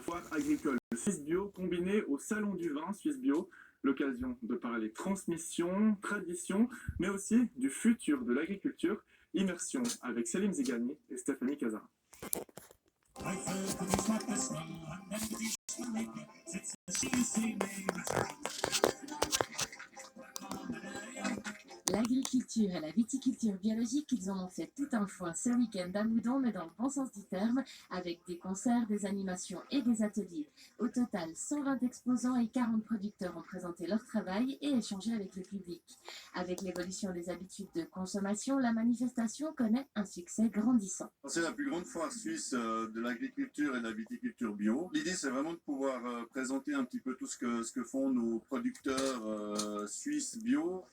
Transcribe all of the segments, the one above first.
Foire agricole Suisse Bio combinée au Salon du vin Suisse Bio, l'occasion de parler transmission, tradition, mais aussi du futur de l'agriculture. Immersion avec Selim Zigani et Stéphanie Casara. L'agriculture et la viticulture biologique, ils en ont fait tout un foin ce week-end à Moudon, mais dans le bon sens du terme, avec des concerts, des animations et des ateliers. Au total, 120 exposants et 40 producteurs ont présenté leur travail et échangé avec le public. Avec l'évolution des habitudes de consommation, la manifestation connaît un succès grandissant. C'est la plus grande foire suisse de l'agriculture et de la viticulture bio. L'idée, c'est vraiment de pouvoir présenter un petit peu tout ce que font nos producteurs suisses bio.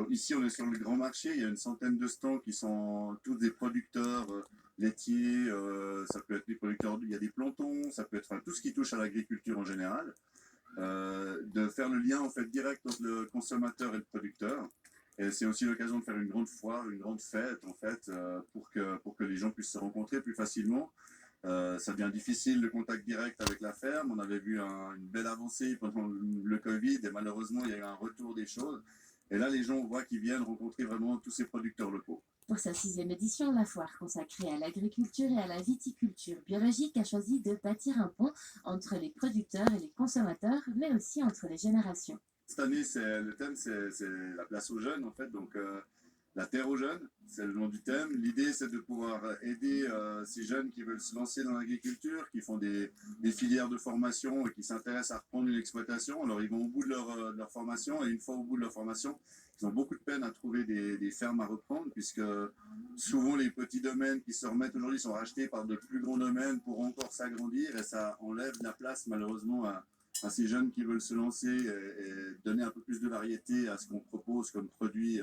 Ici, on est sur le grand marché, il y a une centaine de stands qui sont tous des producteurs laitiers, ça peut être des producteurs, il y a des plantons, ça peut être tout ce qui touche à l'agriculture en général. De faire le lien en fait direct entre le consommateur et le producteur. Et c'est aussi l'occasion de faire une grande foire, une grande fête en fait, pour que les gens puissent se rencontrer plus facilement. Ça devient difficile le contact direct avec la ferme. On avait vu une belle avancée pendant le Covid et malheureusement il y a eu un retour des choses. Et là, les gens, on voit qu'ils viennent rencontrer vraiment tous ces producteurs locaux. Pour sa 6e édition, la foire consacrée à l'agriculture et à la viticulture biologique a choisi de bâtir un pont entre les producteurs et les consommateurs, mais aussi entre les générations. Cette année, le thème, c'est la place aux jeunes, en fait. Donc, la terre aux jeunes, c'est le nom du thème. L'idée, c'est de pouvoir aider ces jeunes qui veulent se lancer dans l'agriculture, qui font des filières de formation et qui s'intéressent à reprendre une exploitation. Alors, ils vont au bout de leur formation et une fois au bout de leur formation, ils ont beaucoup de peine à trouver des fermes à reprendre puisque souvent les petits domaines qui se remettent aujourd'hui sont rachetés par de plus grands domaines pour encore s'agrandir et ça enlève la place malheureusement à ces jeunes qui veulent se lancer et donner un peu plus de variété à ce qu'on propose comme produit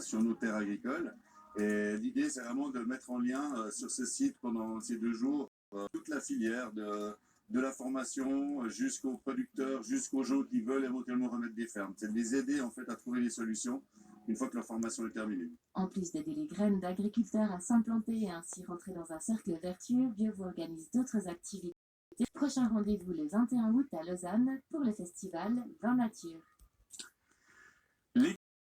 sur nos terres agricoles. Et l'idée, c'est vraiment de mettre en lien sur ce site pendant ces 2 jours toute la filière de la formation jusqu'aux producteurs, jusqu'aux gens qui veulent éventuellement remettre des fermes. C'est de les aider en fait à trouver des solutions une fois que leur formation est terminée. En plus d'aider les graines d'agriculteurs à s'implanter et ainsi rentrer dans un cercle vertueux, BioVo organise d'autres activités. Prochain rendez-vous le 21 août à Lausanne pour le festival Vin Nature.